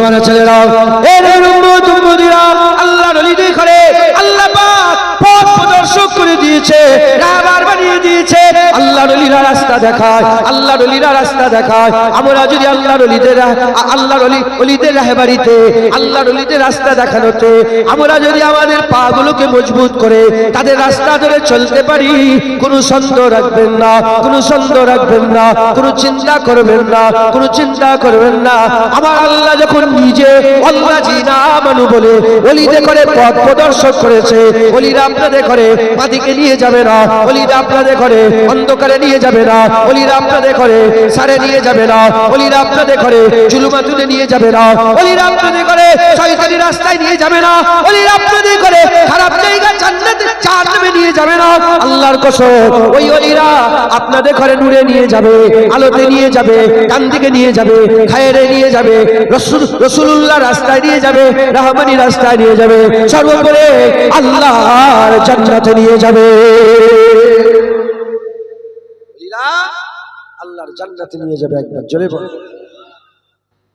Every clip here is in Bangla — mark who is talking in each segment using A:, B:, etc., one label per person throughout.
A: মুসলমানের ছেলেরা, এর উম্মত-উম্মতিরা আল্লাহর ওলিদের ঘরে আল্লাহ পাক পথ প্রদর্শক করে দিয়েছে, রাহবার বানিয়ে দিয়েছে। আল্লাহর ওলিরা রাস্তা দেখায়, আল্লাহর ওলিরা রাস্তা দেখায়। আমরা যদি আল্লাহর ওলিদের রাহবারিতে, আল্লাহর ওলিদের রাস্তা দেখানোতে আমরা যদি আমাদের পাগুলোকে মজবুত করে তাদের রাস্তা ধরে চলতে পারি, কোনো সন্দেহ রাখবেন না, কোনো সন্দেহ রাখবেন না, কোনো চিন্তা করবেন না, কোনো চিন্তা করবেন না। আমার আল্লাহ যখন নিজে আল্লাহ জিনা মানু বলে ওলিদের করে পথ প্রদর্শক করেছে, ওলিরা আপনাদের ঘরে বাদিকে নিয়ে যাবে না, ওলিরা আপনাদের ঘরে অন্ধকারে নিয়ে যাবে না, ওলিরা আপনাদের ঘরে সারে নিয়ে যাবে না, ওলিরা আপনাদের ঘরে জুলুমাতুনে নিয়ে যাবে না, ওলিরা আপনাদের ঘরে শয়তানি রাস্তায় নিয়ে যাবে না, ওলিরা আপনাদের ঘরে খারাপ জায়গা জান্নাতে নিয়ে যাবে না। আল্লাহর কসম, ওই ওলিরা আপনাদের ঘরে নূরে নিয়ে যাবে, আলোতে নিয়ে যাবে, ডান দিকে নিয়ে যাবে, খায়রে নিয়ে যাবে, রাসূলুল্লাহ রাস্তায় নিয়ে যাবে, রহমানি রাস্তায় নিয়ে যাবে, সর্বোপরি আল্লাহর জান্নাতে নিয়ে যাবে। ওলিরা আল্লাহর জান্নাতে নিয়ে যাবে। একবার জোরে বল।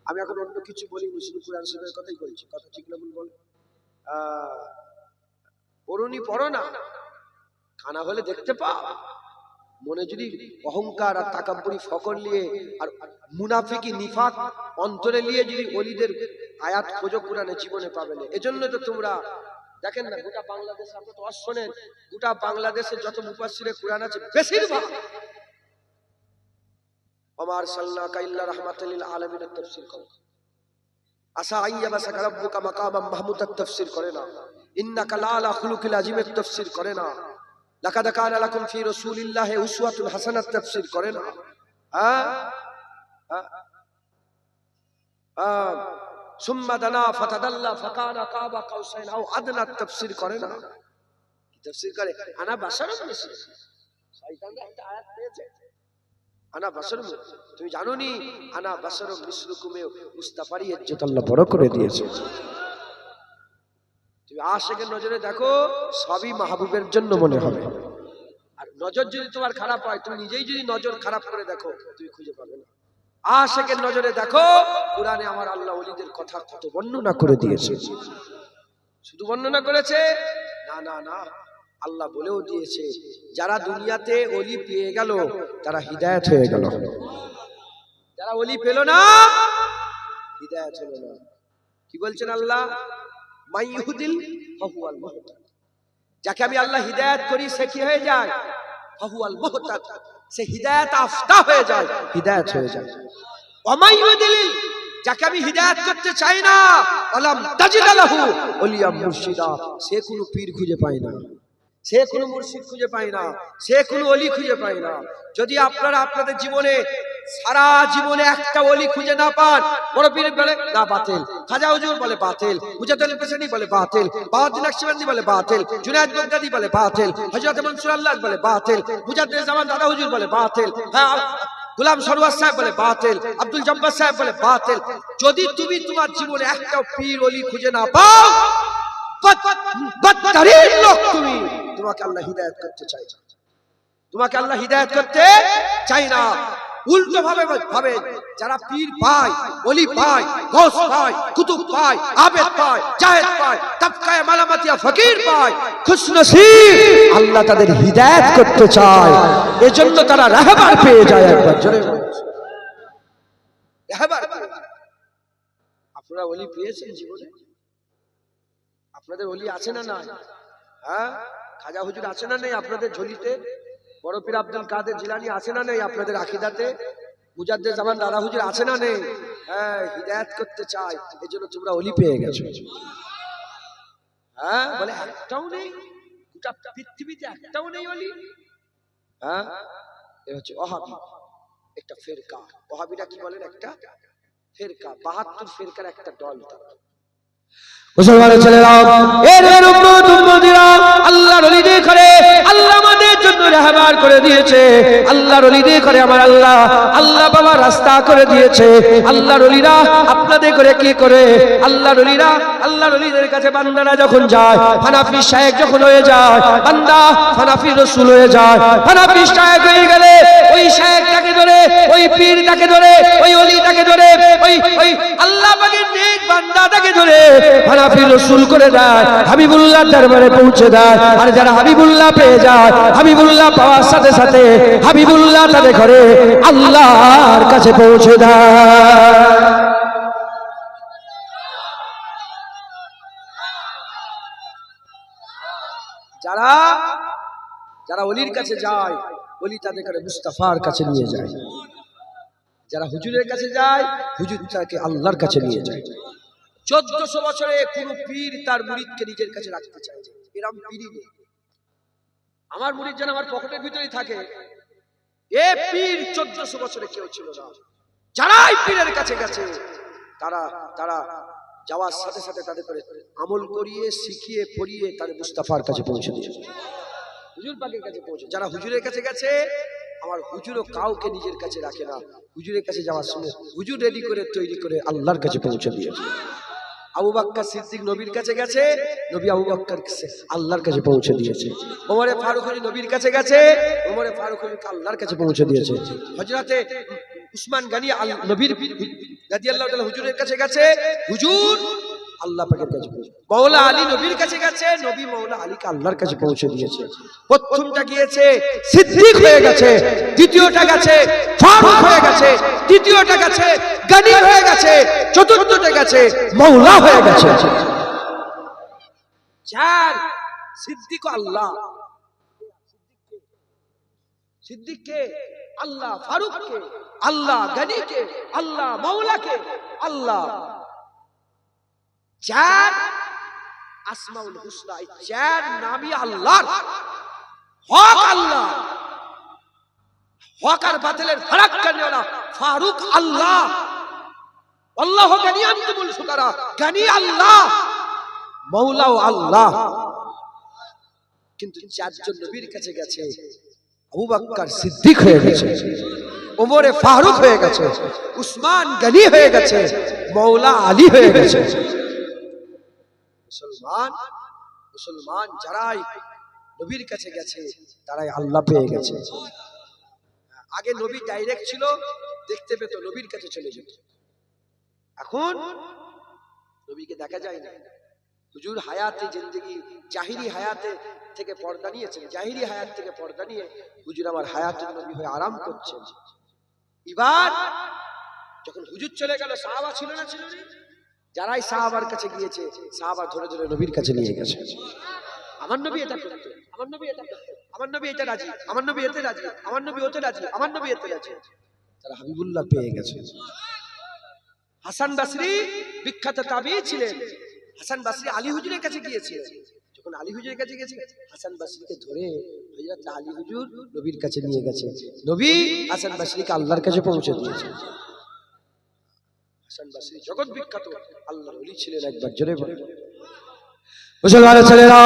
A: আমি এখন অন্য কিছু বলিনি, শুধু কোরআন শরীফের কথাই বলছি। কথা ঠিক না ভুল বল? পড়ুনি, পড়ো না, খানা হলে দেখতে পাও। মনে যদি অহংকার আর তাকাব্বুরি ফকর নিয়ে আর মুনাফিকি নিফাক অন্তরে নিয়ে যদি ওলিদের আয়াত খোঁজো, কোরআনে জীবনে পাবে না। এজন্য তো তোমরা দেখেন না, গোটা বাংলাদেশ আপনি তো শোনেন, গোটা বাংলাদেশের যত মুফাসসিরে কোরআন আছে বেশিরভাগ ওমার সাল্লাল্লাহু ইল্লা রাহমাতাল লিল আলামিনের তাফসীর করে। আসা আইয়াবাসাকা রাব্বুকা মাকামাম মাহমুদাত তাফসীর করে না। ইন্নাকা লাআলা খুলুকিল আযীমের তাফসীর করে না। লাকাদ কানা লাকুম ফি রাসূলিল্লাহি উসওয়াতুন হাসানাত তাফসীর করে না। সুম্মা দানা ফাতাদাল্লা ফাকানা কাবা কাউসাইন আও আদনা তাফসীর করে না। কি তাফসীর করে? আনা বাশারুম মিসলুকুম। শয়তানরা একটা আয়াত পেয়েছে, আনা বাশারুম। তুমি জানো নি আনা বাশারুম মিসলুকুমে মুস্তাফার ইজ্জত আল্লাহ বড় করে দিয়েছে। তুমি আশিকের নজরে দেখো, সবই মাহবুবের জন্য মনে হবে। আর নজর যদি তোমার খারাপ হয়, তুমি নিজেই যদি নজর খারাপ করে দেখো, তুমি খুঁজে পাবে না। আশিকের নজরে দেখো, কোরআনে আমার আল্লাহ ওলিদের কথা কত বর্ণনা করে দিয়েছে। শুধু বর্ণনা করেছে না, না, না, আল্লাহ বলেও দিয়েছে, যারা দুনিয়াতে ওলি পেয়ে গেল তারা হিদায়াত হয়ে গেল, যারা ওলি পেল না হিদায়াত হলো না। কি বলছেন আল্লাহ? মাইহুদিল ফাহুয়াল মুহতাদ। যাকে আমি আল্লাহ হিদায়াত করি সে কি হয়ে যায়? ফাহুয়াল মুহতাদ। সে হিদায়াত আফতা হয়ে যায়, হিদায়াত হয়ে যায়। ওয়ামাইহুদিল, যাকে আমি হিদায়াত করতে চাই না, আলাম তাজিদ লাহু ওলিয়া মুর্শিদা, সে কোনো পীর খুঁজে পায় না, সে কোনো মুর্শিদ খুঁজে পায় না, সে কোনো ওলি খুঁজে পায় না। যদি আপনারা আপনাদের জীবনে সারা জীবনে একটা ওলি খুঁজে না পান, বড় পীর বলে না বাতিল, খাজা হুজুর বলে বাতিল, মুজাদ্দিদ পেশানি বলে বাতিল, বাহাউদ্দিন নকশবন্দি বলে বাতিল, জুনায়েদ বাগদাদি বলে বাতিল, হযরত মনসুর আল্লাহ বলে বাতিল, মুজাদ্দিদ জামান দাদা হুজুর বলে বাতিল, হ্যাঁ গোলাম সরওয়ার সাহেব বলে বাতিল, আব্দুল জব্বার সাহেব বলে বাতিল। যদি তুমি তোমার জীবনে একটা পীর ওলি খুঁজে না পাও, বদতরিন লোক তুমি, তোমাকে আল্লাহ হিদায়াত করতে চাই না, তোমাকে আল্লাহ হিদায়াত করতে চাই না। উল্টো ভাবে যারা পীর পায়, ওলি পায়, গৌস পায়, কুতুব পায়, আবেদ পায়, জাহেদ পায়, তাবকায়ে মালামাতিয়া ফকির পায়, খুশনসিব, আল্লাহ তাদের হিদায়াত করতে চায়, এজন্য তারা রাহবার পেয়ে যায়। একবার জোরে রাহবার। আপনারা ওলি পেয়েছেন জীবনে? আপনাদের ওলি আছে না নাই? হ্যাঁ, খাজা হুজুর আছে না নেই আপনাদের ঝুলিতে? বড় পীর আব্দুল কাদের জিলানী আছে না নেই আপনাদের আকীদাতে? মুজাদ্দিদ জামান দাদা হুজুর আছে না নেই? হ্যাঁ, হিদায়াত করতে চাই, এজন্য তোমরা ওলি পেয়ে গেছো। হ্যাঁ, বলে একটাও নেই, গোটা পৃথিবীতে একটাও নেই ওলি। হ্যাঁ, এ হচ্ছে ওহাবি, একটা ফিরকা। ওহাবিরা কি বলেন? একটা ফিরকা, ৭২ ফিরকার একটা দল। মুসলমানের ছেলেরা, এর উম্মত উম্মতিরা আল্লাহর ওলিদের ঘরে আল্লাহ আমাদের জন্য রাহবার করে দিয়েছে, আল্লাহর ওলিদের করে আমার আল্লাহ, আল্লাহ বাবা রাস্তা করে দিয়েছে। আল্লাহর ওলিরা আপনাদের করে কি করে? আল্লাহর ওলিরা, আল্লাহর ওলিদের কাছে বান্দারা যখন যায়, হানাফি শায়েখ যখন হয়ে যায়, বান্দা হানাফি রাসূল হয়ে যায়। হানাফি শায়েখ হয়ে গেলে ওই শায়েখটাকে ধরে, ওই পীরটাকে ধরে, ওই ওলিটাকে ধরে, ওই আল্লাহ পাকের নেক বান্দাটাকে ধরে হানাফি রাসূল করে দেয়, হাবিবুল্লাহর দরবারে পৌঁছে দেয়। আর যারা হাবিবুল্লাহ পেয়ে যায়, হাবিবুল্লাহ পাওয়ার সাথে সাথে হাবিবুল্লাহ তাদের ঘরে আল্লাহর কাছে পৌঁছে দেয়। যারা যারা ওলির কাছে যায়, ওলি তাদের করে মুস্তাফার কাছে নিয়ে যায়। যারা হুজুরের কাছে যায়, হুজুর তাকে আল্লাহর কাছে নিয়ে যায়। 1400 বছরে কোন পীর তার মুরিদকে নিজের কাছে রাখতে চায় না, এরকম পীরই নেই। আমার মুরিদ যেন আমার পকেটের ভিতরেই থাকে, এ পীর 1400 বছরে কেউ ছিল না। যারাই পীরের কাছে গেছে, তারা তারা যাওয়ার সাথে সাথে তাদের করে আমল করিয়ে, শিখিয়ে, পড়িয়ে তাদের মুস্তাফার কাছে পৌঁছে দিয়েছে, হুজুর পাকের কাছে পৌঁছে। যারা হুজুরের কাছে গেছে, আমার হুজুরও কাউকে নিজের কাছে রাখে না, হুজুরের কাছে যাওয়ার সময় হুজুর রেডি করে তৈরি করে আল্লাহর কাছে পৌঁছে দিয়েছে। আবু বকর সিদ্দিক নবীর কাছে গেছে, নবী আবু বকরকে আল্লাহর কাছে পৌঁছে দিয়েছে। ওমরে ফারুক নবীর কাছে গেছে, ওমরে ফারুক আল্লাহর কাছে পৌঁছে দিয়েছে। হযরতে উসমান গনি নবীর রাদিয়াল্লাহু তাআলা হুজুরের কাছে গেছে, হুজুর আল্লাহ পাকের কাছে পৌঁছে। মাওলা আলী নবীর কাছে গেছে, নবী মাওলা আলীকে আল্লাহর কাছে পৌঁছে দিয়েছে। প্রথমটা গিয়েছে সিদ্দিক হয়ে গেছে, দ্বিতীয়টা গেছে ফারুক হয়ে গেছে, তৃতীয়টা গেছে গনি হয়ে গেছে, চতুর্থটা গেছে মাওলা হয়ে গেছে। চার সিদ্দিক আল্লাহ, সিদ্দিককে আল্লাহ, ফারুককে আল্লাহ, গনিকে আল্লাহ, মাওলাকে আল্লাহ। চার আসমাউল হুসনা, এই চার নামই আল্লাহর। হক আল্লাহ, হক আর বাতিলের ফারাক করনে वाला ফারুক আল্লাহ, আল্লাহ গনি আনতুমুল ফুকারা, গনি আল্লাহ, মাওলাও আল্লাহ। কিন্তু চারজন নবীর কাছে গেছে, আবু বকর সিদ্দিক হয়ে গেছে, ওমরে ফারুক হয়ে গেছে, উসমান গনি হয়ে গেছে, মাওলা আলী হয়ে গেছে। মুসলমান যারাই নবীর কাছে গেছে, তারাই আল্লাহ পেয়ে গেছে। আগে নবী ডাইরেক্ট ছিল, দেখতে পেত, নবীর কাছে চলে যেত। এখন নবীকে দেখা যায় না। হুজুর হায়াতে জিন্দেগি, জাহিরি হায়াতে থেকে পর্দা নিয়েছেন, জাহিরি হায়াত থেকে পর্দা নিয়ে হুজুর আমার হায়াতুন নবী হয়ে আরাম করছেন। এবার যখন হুজুর চলে গেল, সাহাবা ছিল না, ছিল না? যারাই সাহাবার কাছে গিয়েছে, সাহাবা ধরে ধরে নবীর কাছে নিয়ে গেছে। আমার নবী এটা করতো, আমার নবী এটা করতো, আমার নবী এটা রাজি, আমার নবী এতে রাজি, আমার নবী ওতে রাজি, আমার নবী এতে রাজি। তারা হাবিবুল্লাহ পেয়ে গেছে। হাসান বসরি বিখ্যাত তাবিঈ ছিলেন। হাসান বসরি আলী হুজুরের কাছে গিয়েছিলেন। যখন আলী হুজুরের কাছে গেছে, হাসান বসরিকে ধরে হযরত আলী হুজুর নবীর কাছে নিয়ে গেছে। নবী হাসান বসরিকে আল্লাহর কাছে পৌঁছে দিয়েছে। হাসান বসরি জগৎ বিখ্যাত আল্লাহর ওলি ছিলেন। একবার জোরে বলেন মুসলমানের ছেলেরা,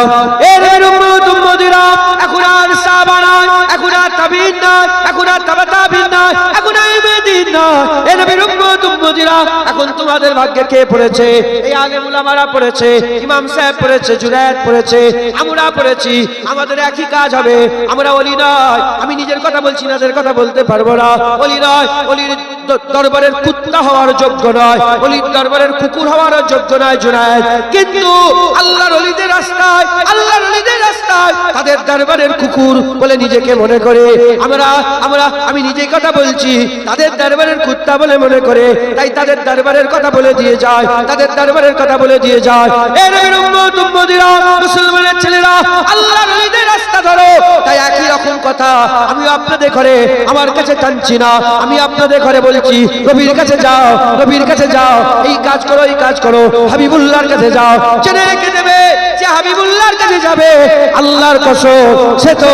A: এর উম্মত উম্মতিরা, এখন আর সাহাবা নয়, এখন আর তাবিঈন নয়, এখন আর তাবা তাবিঈন নয়, এখন আর ইমামদিন নয়, এর নবীর উম্মত উম্মতিরা। এখন তোমাদের ভাগ্যে কে পড়েছে? এই আলেম উলামারা পড়েছে, ইমাম সাহেব পড়েছে, জুনায়েদ পড়েছে, আমরা পড়েছি। আমাদের একই কাজ হবে। আমরা ওলি নয়, আমি নিজের কথা বলছি, নাদের কথা বলতে পারবো না। ওলি নয়, ওলির দরবারের কুত্তা হওয়ার যোগ্য নয়, ওলির দরবারের কুকুর হওয়ার যোগ্য নয় জুনায়েদ। কিন্তু আল্লাহর ওলিদের রাস্তায়, আল্লাহর ওলিদের রাস্তায় তাদের দরবারের কুকুর বলে নিজেকে মনে করে। আমি নিজেই কথা বলছি, তাদের দরবারের কুত্তা বলে মনে করে, তাই তাদের দরবারের কথা বলে দিয়ে যায়, তাদের দরবারের কথা বলে দিয়ে যায়। এর নবীর উম্মত উম্মতিরা, মুসলমানের ছেলেরা, আল্লাহর ওলিদের রাস্তা ধরো। তাই একই রকম কথা আমি আপনাদের ঘরে আমার কাছে টানছি না, আমি আপনাদের ঘরে বলছি, নবীর কাছে যাও, নবীর কাছে যাও, এই কাজ করো, এই কাজ করো, হাবিবুল্লাহর কাছে যাও। জেনে রেখে দেবে যে হাবিবুল্লাহর কাছে যাবে, আল্লাহর কসম, সে তো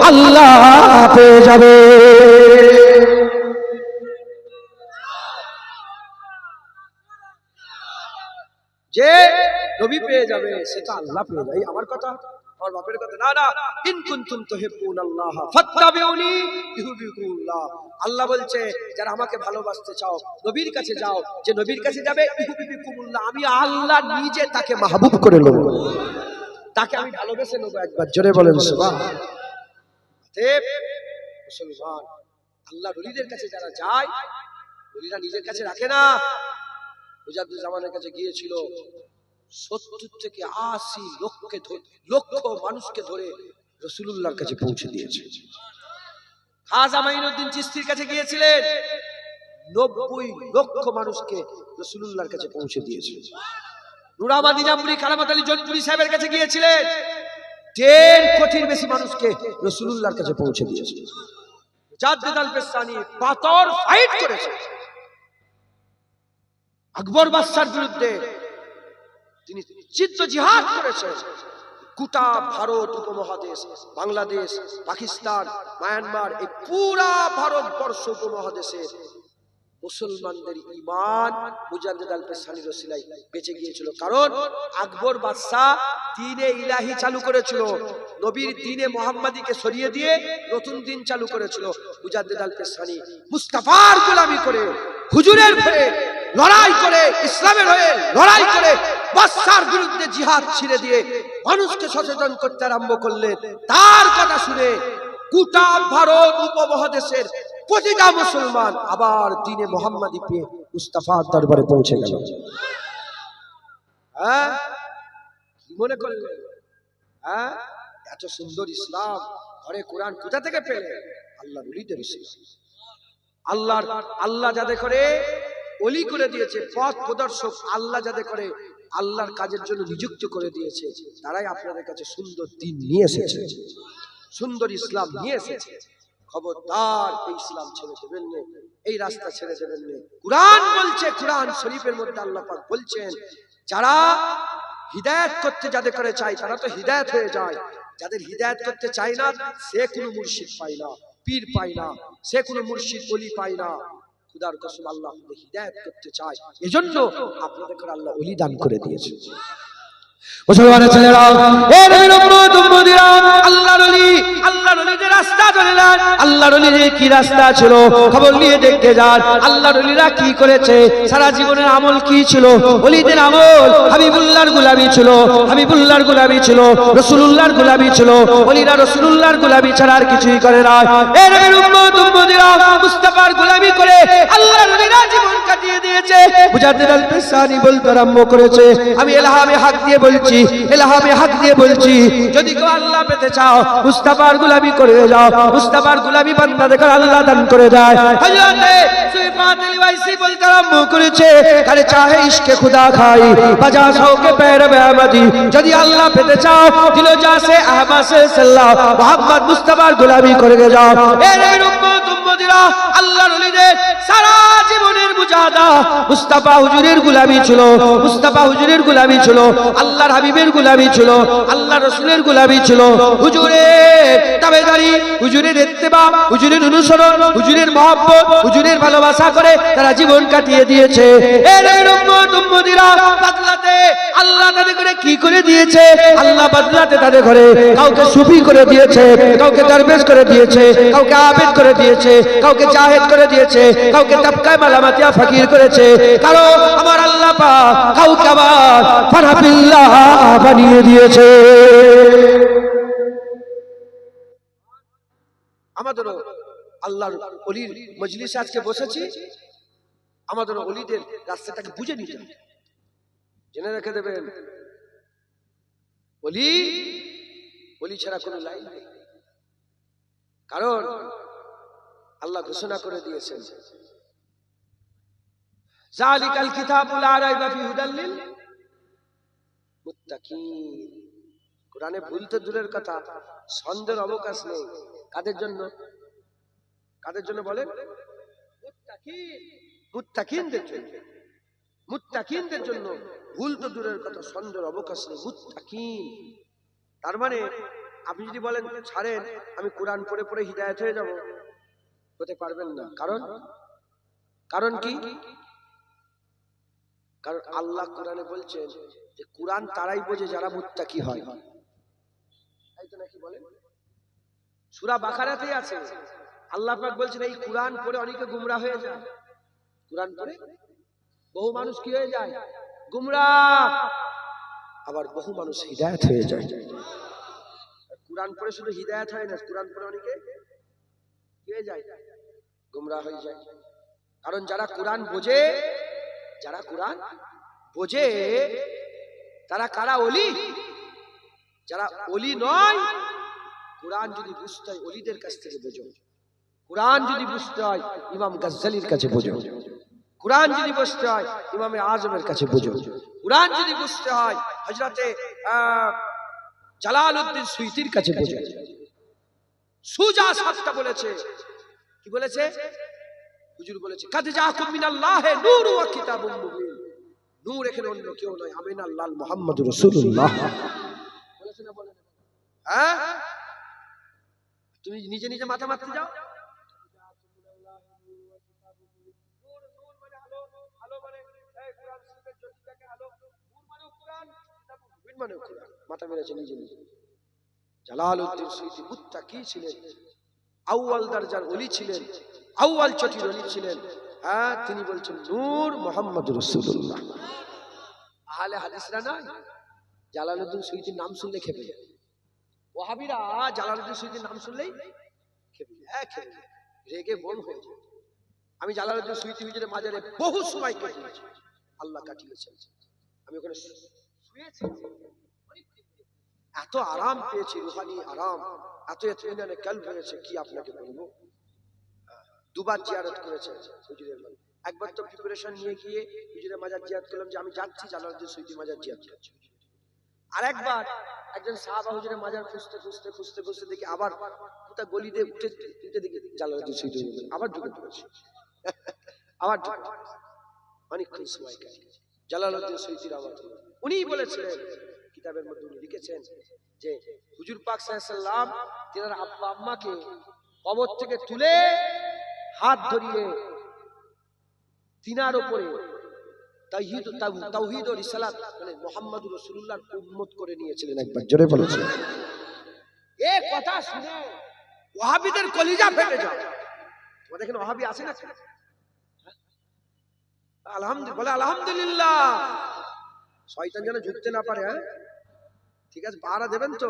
A: আল্লাহ পেয়ে যাবে। যে নবী পেয়ে যাবে, সে তো আল্লাহ পেয়ে যাবে। আমার কথা আমার বাপের কথা না না, ইন কুনতুম তুহিব্বুনাল্লাহ ফাত্তাবিউনি ইউহিব্বুকুমুল্লাহ। আল্লাহ বলছে যারা আমাকে ভালোবাসতে চাও নবীর কাছে যাও, যে নবীর কাছে যাবে ইউহিব্বুকুমুল্লাহ, আমি আল্লাহ নিজে তাকে মাহবুব করে নেব, তাকে আমি ভালোবেসে নেব। একবার জোরে বলেন সুবহানাল্লাহ। মুসলমান আল্লাহর ওলিদের কাছে যারা যায়, ওলিরা নিজের কাছে রাখে না। মুজাদ্দিদ-উজ-জামানের কাছে গিয়েছিল, 70 থেকে 80 লক্ষ মানুষকে ধরে রাসূলুল্লাহর কাছে পৌঁছে দিয়েছে। খাজা মাইনুদ্দিন চিশতির কাছে গিয়েছিলেন, 90 লক্ষ মানুষকে রাসূলুল্লাহর কাছে পৌঁছে দিয়েছে। নুরাবাদি জামপুরি কারামত আলী জনপুরি সাহেবের কাছে গিয়েছিলেন, 1.5 কোটির বেশি মানুষকে রাসূলুল্লাহর কাছে পৌঁছে দিয়েছে। মুজাদ্দিদ আল-বিস্তামি পাথর ফাইট করেছে আকবর বাদশার বিরুদ্ধে, তিনি চিত্ত জিহাদ করেছেন। গোটা ভারত উপমহাদেশ, বাংলাদেশ, পাকিস্তান, মায়ানমার, এই পুরা ভারতবর্ষ উপমহাদেশে মুসলমানদের ঈমান মুজাদ্দিদ আল-বিস্তামির ওসিলায় বেঁচে গিয়েছিল। কারণ আকবর বাদশা দ্বীনে ইলাহি চালু করেছিল, নবীর দ্বীনে মুহাম্মাদিকে সরিয়ে দিয়ে নতুন দ্বীন চালু করেছিল। মুজাদ্দিদ আল-বিস্তামি মুস্তাফার গোলামি করে, হুজুরের হয়ে লড়াই করে, ইসলামের হয়ে লড়াই করে বাদশার বিরুদ্ধে জিহাদ ছেড়ে দিয়ে মানুষকে সচেতন করতে আরম্ভ করলেন। তার কথা শুনে গোটা ভারত উপমহাদেশের প্রতিটা মুসলমান আবার দ্বীনে মুহাম্মাদি পেয়ে মুস্তাফার দরবারে পৌঁছে গেল। হ্যাঁ, কি মনে করলেন? হ্যাঁ, এত সুন্দর ইসলাম, ঘরে কোরআন কোথা থেকে পেলেন? আল্লাহর ওলিদের ইসলাম। আল্লাহ যাদের করে ওলি করে দিয়েছে, পথ প্রদর্শক আল্লাহ যাদের করে আল্লাহর কাজের জন্য নিযুক্ত করে দিয়েছে, তারাই আপনাদের কাছে সুন্দর দ্বীন নিয়ে এসেছে, সুন্দর ইসলাম নিয়ে এসেছে। খবরদার এই ইসলাম ছেড়ে দেবেন না, এই রাস্তা ছেড়ে দেবেন না। কুরআন বলছে, কুরআন শরীফের মধ্যে আল্লাহ পাক বলছেন, যারা হিদায়াত করতে যাদের করে চায় তারা তো হিদায়াত হয়ে যায়, যাদের হিদায়াত করতে চায় না সে কোনো মুর্শিদ পায় না, পীর পায় না, সে কোনো মুর্শিদ ওলি পায় না। খুদার কসম আল্লাহ আপনাদের হিদায়াত করতে চায়, এজন্য আপনাদের করে আল্লাহ ওলি দান করে দিয়েছে। মুসলমানের ছেলেরা, এ নবীর উম্মত উম্মতিরা, আল্লাহর ওলিদের রাস্তা ধরে নেন। আল্লাহর ওলিদের কি রাস্তা ছিল খবর নিয়ে দেখতে যান। আল্লাহর ওলিরা কি করেছে, সারা জীবনের আমল কি ছিল? ওলিদের আমল হাবিবুল্লাহর গোলামি ছিল, হাবিবুল্লাহর গোলামি ছিল, রাসূলুল্লাহর গোলামি ছিল। ওলিরা রাসূলুল্লাহর গোলামি ছাড়া আর কিছুই করে না। এ নবীর উম্মত উম্মতিরা, মুস্তাফার গোলামি করে আল্লাহর ওলিরা জীবন কাটিয়ে দিয়েছে। মুজাদ্দিদ আল-বিস্তামি বলতে আরম্ভ করেছে, আমি এলহামে হক দিয়ে বলছি, এলহামে হক দিয়ে বলছি, যদি কেউ আল্লাহ পেতে চাও মুস্তাফার গোলামি করে যাও, মুস্তাফার গোলামি বান্দা দেখো আল্লাহ দান করে দেয়। হযরতে সুফিয়াত আল-ওয়াইসি বলতে আরম্ভ করেছে, আরে চাহে ইশকে খুদা খাই বাজা সৌকে পেরবে আহমদি, যদি আল্লাহ পেতে চাও দিল জাসে আহমদ সাল্লাল্লাহু মুহাম্মদ মুস্তাফার গোলামি করে যাও। এ নবীর উম্মত উম্মতিরা, আল্লাহর ওলিদের সারা জীবনের মুজাহাদা মুস্তাফা হুজুরের গোলামি ছিল, মুস্তাফা হুজুরের গোলামি ছিল, আল্লাহর হাবিবের গোলামি ছিল, আল্লাহ রাসূলের গোলামি ছিল, হুজুরের তাবেদারি, হুজুরের ইত্তেবা, হুজুরের অনুসরণ, হুজুরের মহব্বত, হুজুরের ভালোবাসা করে তারা জীবন কাটিয়ে দিয়েছে। এ নবীর উম্মত উম্মতিরা, বদলাতে আল্লাহ তাদের করে কি করে দিয়েছে? আল্লাহ বদলাতে তাদের ঘরে কাউকে সুফি করে দিয়েছে, কাউকে দরবেশ করে দিয়েছে, কাউকে আবেদ করে দিয়েছে, কাউকে জাহেদ করে দিয়েছে, কাউকে তাবকায়ে মালামাতিয়া ফকির করেছে। কারো আমার আল্লাহ পাক কাউকে আবার ফানাফিল্লাহ বানিয়ে দিয়েছে। আমাদের আল্লাহর ওলির মজলিসে আজকে বসেছি, আমাদের ওলিদের রাস্তাটাকে বুঝে নিতে হবে, জেনে রেখে দেবেন। ওলি ছাড়া কোনো লাইন নেই, কারণ আল্লাহ ঘোষণা করে দিয়েছেন, জালিকাল কিতাবুল লা রাইবা ফিহি হুদাল লিল মুত্তাকিন। কোরআনে ভুল তো দূরের কথা, সন্দেহের অবকাশ নেই। কাদের জন্য? কাদের জন্য বলেন? মুত্তাকিনদের জন্য, মুত্তাকিনদের জন্য। ভুল তো দূরের কথা, সন্দেহের অবকাশ নেই। মুত্তাকিন তার মানে আপনি যদি বলেন ছাড়েন আমি কোরআন পড়ে পড়ে হিদায়াত হয়ে যাব, হতে পারবেন না। কারণ কি? কারণ আল্লাহ কোরআনে বলছেন যে কোরআন তারাই বোঝে যারা মুত্তাকি হয়। কি বলেন? সূরা বাকারাতেই আছে, আল্লাহ পাক বলছেন এই কোরআন পড়ে অনেকে গুমরাহ হয়ে যায়। কোরআন পড়ে বহু মানুষ কি হয়ে যায়? গুমরাহ। আবার বহু মানুষ হিদায়াত হয়ে যায়। কোরআন পড়ে শুধু হিদায়াত হয় না, কোরআন পড়ে অনেকে কি হয়ে যায়? গুমরাহ হয়ে যায়। কারণ যারা কোরআন বোঝে, যারা কোরআন বোঝে তারা কারা? ওলি। যারা ওলি নয়, কোরআন যদি বুঝতে হয় ওলিদের কাছ থেকে বোঝো। কোরআন যদি বুঝতে হয় ইমাম গাজ্জালির কাছে বোঝো। কোরআন যদি বুঝতে হয় ইমামে আজমের কাছে বোঝো। কোরআন যদি বুঝতে হয় হযরতে জালালউদ্দিন সুয়ুতির কাছে বোঝো। সুজা সাতটা বলেছে, কি বলেছে? হুজুর বলেছে কাদ জাআকুম মিনাল্লাহি নূরু ওয়া কিতাবুম মুবিন। নূর এখানে অন্য কেউ নয়, আমিন আল্লাহ মুহাম্মদুর রাসূলুল্লাহ। বলেছে না বলেন? হ্যাঁ, তুমি নিজে নিজে মাথা মারতে যাও। মাথা মেরেছে নিজে নিজে। জালালউদ্দিন সুয়ুতি মুত্তাকি ছিলেন, আউয়াল দরজার ওলি ছিলেন, আউয়াল চটির ওলি ছিলেন। হ্যাঁ, তিনি বলছেন নূর মুহাম্মদুর রাসূলুল্লাহ। আহলে হাদিসরা না জালালউদ্দিন সুয়ুতির নাম শুনলে খেপে যায়। ওয়াহাবিরা জালালউদ্দিন সুয়ুতির নাম শুনলেই খেপে যায়, খেপে রেগে বোম হয়ে যায়। আমি জালালউদ্দিন সুয়ুতি হুজুরের মাজারে বহু সময় কাটিয়েছি, আল্লাহ কাটিয়েছেন। আমি ওখানে শুয়েছি, এত আরাম পেয়েছি, রুহানি আরাম, এত ইতমিনানে কলব হয়েছে কি আপনাকে বলবো। দুবার জিয়ারত করেছেন হুজুরের মাজার। একবার তো প্রিপারেশন নিয়ে গিয়ে হুজুরের মাজার জিয়ারত করলাম যে আমি যাচ্ছি জালালউদ্দিন সুয়ুতি মাজার জিয়ারত করছি। আর একবার একজন সাহাবা হুজুরের মাজার খুঁজতে খুঁজতে খুঁজতে খুঁজতে দেখি আবার কোথা গলিতে উঠে উঠে দেখি জালালউদ্দিন সুয়ুতি আবার ঢুকে পড়েছে। আবার অনেকক্ষণ সময় কাটে। জালালউদ্দিন সুয়ুতি রাহমাতুল্লাহ উনি বলেছিলেন, কিতাবের মধ্যে উনি লিখেছেন যে হুজুর পাক সাল্লাল্লাহু আলাইহি ওয়াসাল্লাম তিনার আব্বা আম্মাকে কবর থেকে তুলে হাত ধরিয়ে তিনার উপরে তাওহীদ ও রিসালাত মানে মুহাম্মদুর রাসূলুল্লাহর উম্মত করে নিয়েছিলেন। একবার জোরে বলেছেন। এই কথা শুনে ওয়াহাবিদের কলিজা ফেটে যায়। তোমাদের এখানে ওয়াহাবি আছে না? আলহামদুলিল্লাহ, বলে আলহামদুলিল্লাহ। শয়তান যেন ঢুকতে না পারে। হ্যাঁ, ঠিক আছে, পাহারা দেবেন তো।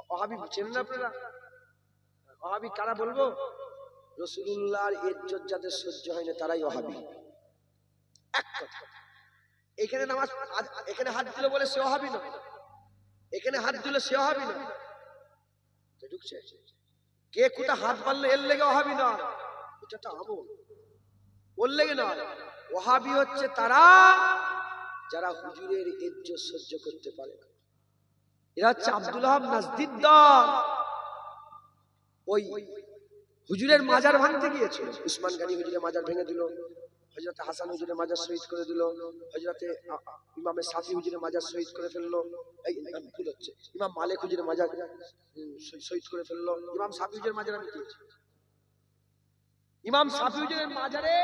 A: ওয়াহাবি চেনেন না আপনারা? ওয়াহাবি কারা বলবো? রাসূলুল্লাহর ইজ্জত যাদের সহ্য হয় না তারাই ওয়াহাবি। এক কথা, এখানে নামাজ এখানে হাত দিলে বলে সে ওয়াহাবি না, এখানে হাত দিলে সে ওয়াহাবি না। ঢুকছে কে কোথা হাত বাড়লে এর লেগে ওয়াহাবি না, এটা তো আমল, ওর লেগে না। ওয়াহাবি হচ্ছে তারা যারা হুজুরের ইজ্জত সহ্য করতে পারে না। এরা হচ্ছে আব্দুল ওয়াহাব নাজদির দল। ওই হুজুরের মাজার ভাঙতে গিয়েছিল, উসমান গনি হুজুরের মাজার ভেঙে দিল, হযরত হাসান হুজুরের মাজার শহীদ করে দিল, হযরতে ইমামে শাফি হুজুরের মাজার শহীদ করে ফেললো, এই ভুল হচ্ছে, ইমাম মালিক হুজুরের মাজার শহীদ করে ফেললো। ইমাম শাফি হুজুরের মাজার আমি কি, ইমাম শাফি হুজুরের মাজারে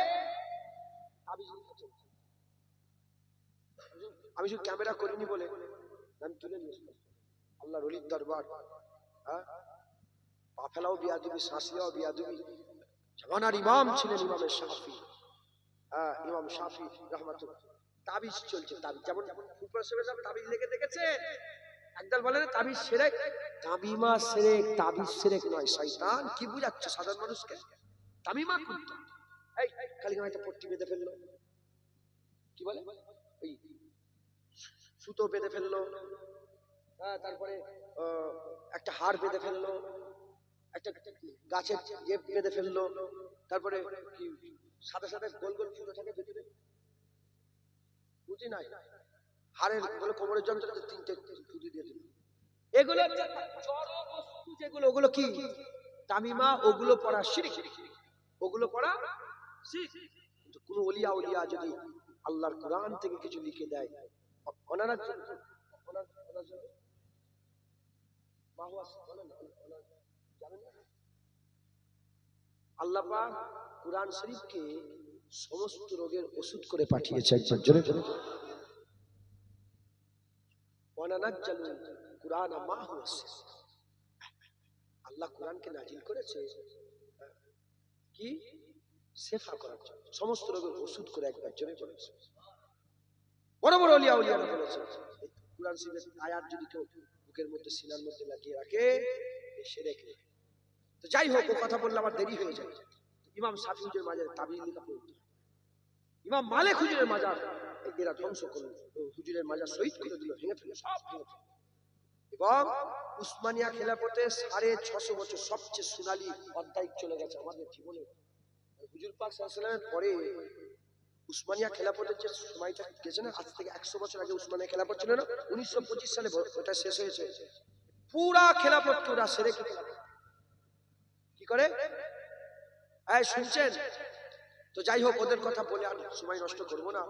A: আমি শুধু ক্যামেরা করিনি বলে আমি তুলে নিয়েছিলাম। আল্লাহর ওলির দরবার, হ্যাঁ, পা ফেলাও বিয়াদবি, শাসিয়াও বিয়াদবি। জামানার ইমাম ছিলেন ইমামে শাফি। হ্যাঁ, ইমাম শাফি রাহমাতুল্লাহ। তাবিজ চলছে, তাবিজ যেমন ফুটবল সেবে সব তাবিজ লেগে দেখেছে। একদল বলে না তাবিজ শিরক, তামিমা শিরক, তাবিজ শিরক নয়, শয়তান। কি বুঝাচ্ছে সাধারণ মানুষকে? তামিমা কোনটা? এই খালি গায়ে একটা পট্টি বেঁধে ফেললো, কি বলে ওই সুতো বেঁধে ফেললো, হ্যাঁ, তারপরে একটা হাড় বেঁধে ফেললো, একটা গাছের ইয়ে বেঁধে ফেললো, তারপরে কি সাদা সাদা গোল গোল ফুটো থাকে ভেতরে, বুঝি নাই, হাড়ের বলে কোমরের যন্ত্রণা তিনটে ফুটি দিয়ে দিল। এগুলো জড় বস্তু যেগুলো, ওগুলো কি তামিমা, ওগুলো পড়া শিরক, ওগুলো পড়া শিরক। কিন্তু কোন ওলিয়া উলিয়া যদি আল্লাহর কোরআন থেকে কিছু লিখে দেয়, ওনারা আল্লাহ পাক কুরআন শরীফকে সমস্ত রোগের ওষুধ করে পাঠিয়েছে। একবার জোরে বলুন, ওয়ানানাজ্জালু, কুরআন মা হুয়া শিফা, আল্লাহ কোরআনকে নাজিল করেছে কি শেফা করার জন্য, সমস্ত রোগের ওষুধ করে একবার জন্য বলেছে। বড় বড় ওলিয়া উলিয়ারা বলেছে কুরআন শরীফের আয়াত যদি কেউ বুকের মধ্যে সিনার মধ্যে লাগিয়ে রাখে শিরক। তো যাই হোক, ও কথা বললে আমার দেরি হয়ে যায়। ইমাম শাফি হুজুরের মাজারে তাবিল লিখা পড়তে, ইমাম মালিক হুজুরের মাজার এরা ধ্বংস করলো, হুজুরের মাজার শহীদ করে দিল, ভেঙে ফেলে সব ভেঙে ফেলে। এবং উসমানিয়া খেলাফতে 650 বছর সবচেয়ে সোনালী অধ্যায় চলে গেছে আমাদের জীবনে। হুজুর পাক সাল্লাল্লাহু আলাইহি ওয়াসাল্লামের পরে উসমানিয়া খেলাফতের যে সময়টা গেছে না, আজ থেকে 100 বছর আগে উসমানিয়া খেলাফত ছিল না, 1925 সালে ওটা শেষ হয়েছে। পুরা খেলাফত পুরা সেরে কি করে এই শুনছেন? তো যাই হোক, ওদের কথা বলে আর সময় নষ্ট করবো না।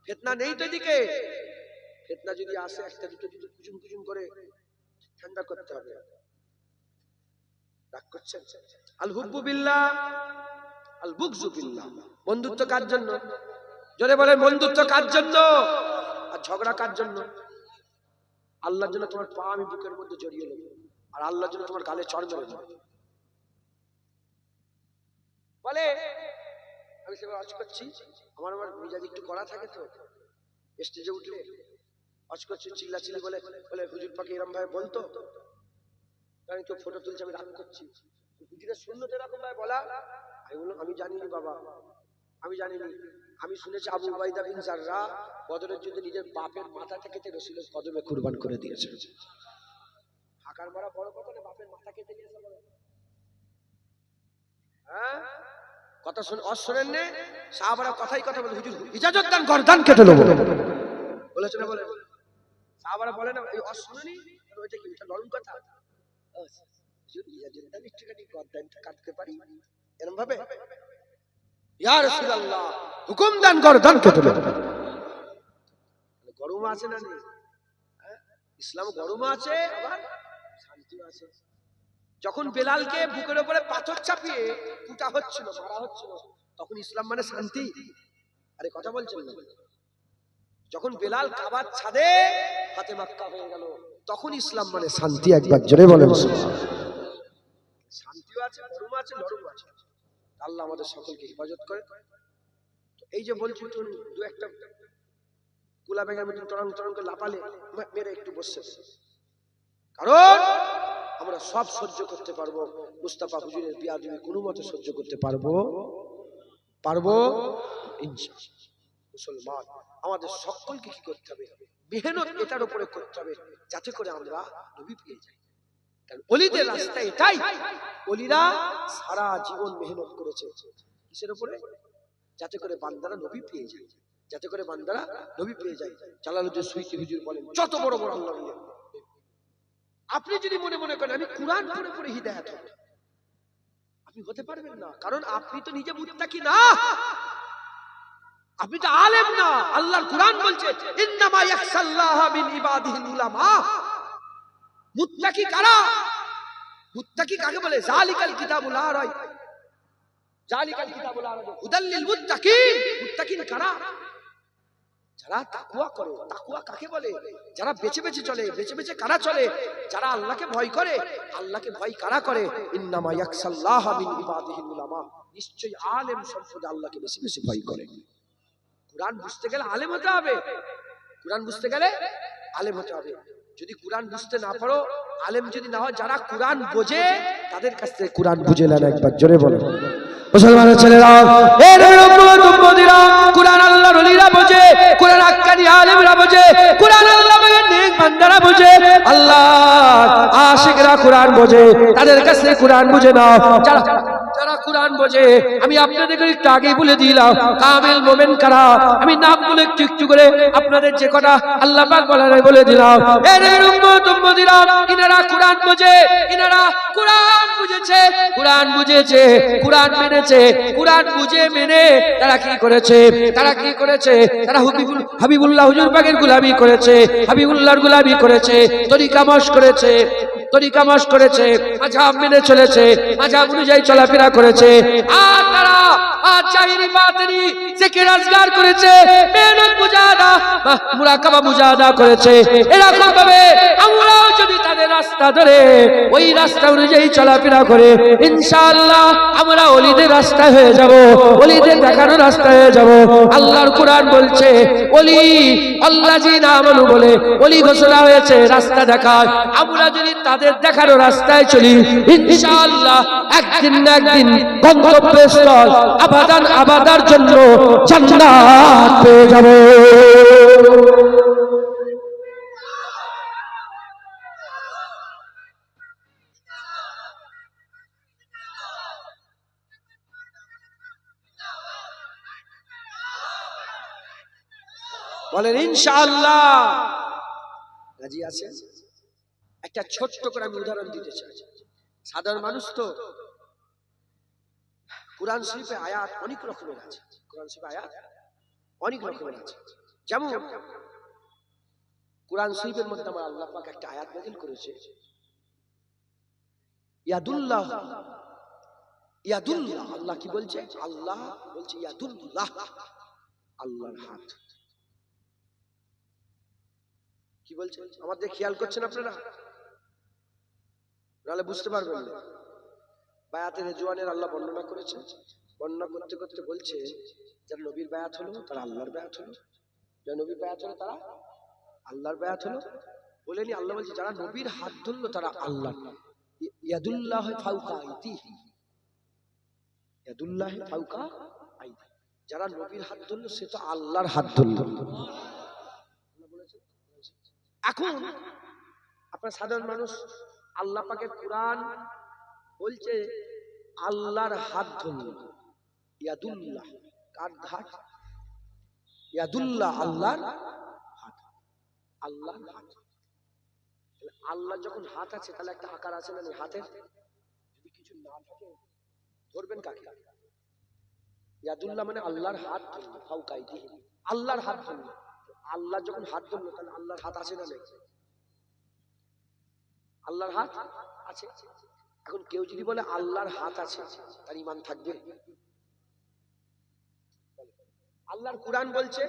A: ফিতনা নেই তো এদিকে, ফিতনা যদি আসে একটা দুটো যদি কুচুম কুচুম করে ঠান্ডা করতে হবে। রাগ করছেন? আল হুব্বু বিল্লাহ আল বুগযু বিল্লাহ, বন্ধুত্ব কার জন্য? জোরে বলেন, বন্ধুত্ব কার জন্য? আর ঝগড়া কার জন্য? আল্লাহর জন্য তোমার পা আমি বুকের মধ্যে জড়িয়ে নেব, আর আল্লাহর জন্য তোমার গালে চড় মেরে দেব। বলে আমি সেবার আজ করছি, আমার মেজাজ একটু করা থাকে, তো স্টেজে উঠলে আজ করছি চিল্লাচিল্লি বলে বলে হুজুর পাকে এরকম ভাবে বলতো, আমি তো ফটো তুলছি, আমি রাগ করছি। হুজুরের সুন্নত এরকম ভাবে বলা, আমি বললাম আমি জানিনি বাবা, আমি জানিনি। আমি শুনেছি আবু উবাইদা বিন জাররা বদরের যুদ্ধে নিজের বাপের মাথাটা কেটে রাসূলের কদমে কুরবান করে দিয়েছে। হাকার মারা বড় কথা না, বাপের মাথা কেটে দিয়েছে বড়। হ্যাঁ, কথা শোনেন নে? সাহাবারা কথাই কথা বলে হুজুর ইজাজত দেন গর্দান কেটে নেব বলেছে না? বলে সাহাবারা বলে না এই অশুনেনি, ওইটা কি এটা নরম কথা? হুজুর ইজাজত দেন একটুখানি গর্দানটা কাটতে পারি এরকম ভাবে? ইয়া রাসূলুল্লাহ হুকুম দেন গর্দান কেটে নেব। গরম আছে না নেই? ইসলাম গরম আছে, আবার শান্তি আছে। যখন বেলালকে বুকের উপরে পাথর চাপিয়ে কুটা হচ্ছিল, মারা হচ্ছিল, তখন ইসলাম মানে শান্তি? আরে কথা বলছেন না? যখন বেলাল কাবার ছাদে হাতে মাক্কা হয়ে গেল, তখন ইসলাম মানে শান্তি। একবার জোরে বলেন শান্তিও আছে, গরম আছে, নরম আছে। আল্লাহ আমাদের সকলকে হেফাজত করে। এই যে বলছি তুমি দু একটা কুলা ব্যাঙের মধ্যে টরং টরং করে লাপালে মেরে একটু বসছে, কারণ আমরা সব সহ্য করতে পারবো, মুস্তাফা হুজুরের বিয়াদবি কোনো মতে সহ্য করতে পারবো ইনশাআল্লাহ। মুসলমান আমাদের সকলকে কি করতে হবে? মেহনত এটার উপরে করতে হবে, যাতে করে আমরা নবী পেয়ে যাই। কারণ ওলিদের রাস্তা এটাই, ওলিরা সারা জীবন মেহনত করেছে কিসের উপরে? যাতে করে বান্দারা নবী পেয়ে যায়, যাতে করে বান্দারা নবী পেয়ে যায়। জালালউদ্দিন সুয়ুতী হুজুর বলেন, যত বড় বড় আল্লাহ আপনি যদি মনে মনে করেন আমি কুরআন পড়ে পড়ে হিদায়াত হব, আপনি হতে পারবেন না। কারণ আপনি তো নিজে মুত্তাকি না, আপনি তো আলেম না। আল্লাহর কুরআন বলছে ইন্নামা ইয়াখশাল্লাহ মিন ইবাদিহিল উলামা। মুত্তাকি কারা? মুত্তাকি কাকে বলে? জালিকাল কিতাবুল লা রাইব, জালিকাল কিতাবুল লা রাইব হুদাল লিল মুত্তাকিন। মুত্তাকিন কারা? যারা তাকওয়া করে। তাকওয়া কাকে বলে? যারা বেঁচে বেঁচে চলে। বেঁচে বেঁচে কারা চলে? যারা আল্লাহকে ভয় করে। আল্লাহকে ভয় কারা করে? ইন্নামা ইয়াখশাল্লাহ মিন ইবাদিহিল উলামা। নিশ্চয়ই আলেম সম্প্রদায় আল্লাহকে বেশি বেশি ভয় করে। কুরআন বুঝতে গেলে আলেম হতে হবে, কুরআন বুঝতে গেলে আলেম হতে হবে। যদি কুরআন বুঝতে না পারো, আলেম যদি না হয়, যারা কুরআন বোঝে তাদের কাছ থেকে কুরআন বুঝে নেন। একবার জোরে বলেন মুসলমানের ছেলেরা, এ নবীর উম্মতিরা, কুরআন আল্লাহর ওলিরা বোঝে, কুরআন আক্কানি আলেমরা বোঝে, কুরআন আল্লাহর নেক বান্দারা বোঝে, আল্লাহর আশিকরা কুরআন বোঝে, তাদের কাছ থেকে কুরআন বুঝে নাও। যারা কুরআন বোঝে, আমি আপনাদেরকে একটু আগে বলে দিলাম কামিল মুমিন কারা। আমি নামগুলো একটু একটু করে আপনাদের যে কটা আল্লাহ পাক বলে দিলাম। এ নবীর উম্মতিরা, ইনারা কুরআন বোঝে, ইনারা কুরআন বুঝেছে, কুরআন বুঝেছে, কুরআন মেনেছে, কুরআন বুঝে মেনে তারা কি করেছে? তারা কি করেছে? তারা হাবিবুল্লাহ হুজুর পাকের গোলামি করেছে, হাবিবুল্লাহর গোলামি করেছে, তরিকা মশ করেছে, তরিকা মশ করেছে, মাযহাব মেনে চলেছে, মাযহাব অনুযায়ী চলাফেরা করেছে। আর তারা জাহিরি বাতিনি জিকির আজগার করেছে, মেহনত মুজাহাদা মুরাকাবা মুজাহাদা করেছে। এরকম ভাবে আমরাও যদি রাস্তা ধরে ওই রাস্তা অনুযায়ী চলাফেরা করে ইনশাআল্লাহ আমরা ওলিদের রাস্তায় হয়ে যাব, ওলিদের দেখানো রাস্তায় হয়ে যাব। আল্লাহর কোরআন বলছে ওলি আল্লাযিনা আমানু বলে ওলি ঘোষণা হয়েছে রাস্তা দেখায়। আমরা যদি তাদের দেখানো রাস্তায় চলি ইনশাআল্লাহ একদিন না একদিন গন্তব্যস্থল আবাদান আবাদার জন্য জান্নাত পেয়ে যাব। বলেন ইনশাআল্লাহ। রাজি আছেন? একটা ছোট্ট করে আমি উদাহরণ দিতে চাই। সাধারণ মানুষ তো কুরআন শরীফে আয়াত অনেক রকমের আছে, কুরআন শরীফে আয়াত অনেক রকমের আছে। যেমন কুরআন শরীফের মধ্যে আমার আল্লাহ পাক একটা আয়াত নাযিল করেছে, ইয়াদুল্লাহ, ইয়াদুল্লাহ। আল্লাহ কি বলছে? আল্লাহ বলছে ইয়াদুল্লাহ, আল্লাহর হাত। কি বলছে? আমাদের খেয়াল করছেন আপনারা? নাহলে বুঝতে পারবেন না। বায়াতে রিজওয়ানের আল্লাহ বর্ণনা করেছেন, বর্ণনা করতে করতে বলছে যারা নবীর বায়াত হলো তারা আল্লাহর বায়াত হলো, যারা নবীর বায়াত হলো তারা আল্লাহর বায়াত হলো। বলেনি, আল্লাহ বলছে যারা নবীর হাত ধরলো তারা আল্লাহর। ইয়াদুল্লাহ ফাওকা আইদিহি, ইয়াদুল্লাহ ফাওকা আইদিহি, যারা নবীর হাত ধরলো সে তো আল্লাহর হাত ধরলো। এখন আপনার সাধারণ মানুষ আল্লাহ পাকের কুরআন বলছে আল্লাহর হাত ধরল, ইয়াদুল্লাহ কার হাত? ইয়াদুল্লাহ আল্লাহর হাত, আল্লাহর হাত। আল্লাহ যখন হাত আছে তাহলে একটা আকার আছে না হাতের? যদি কিছু না থাকে ধরবেন কাকে? ইয়াদুল্লাহ মানে আল্লাহর হাত ধরল, ফাওকাইদিহি, আল্লাহর হাত ধরল। আল্লাহ যখন হাত ধরলো তাহলে আল্লাহর হাত আছে না নেই? আল্লাহর হাত আছে। এখন কেউ যদি বলে আল্লাহর হাত আছে তার ঈমান থাকবে? আল্লাহর কুরআন বলছে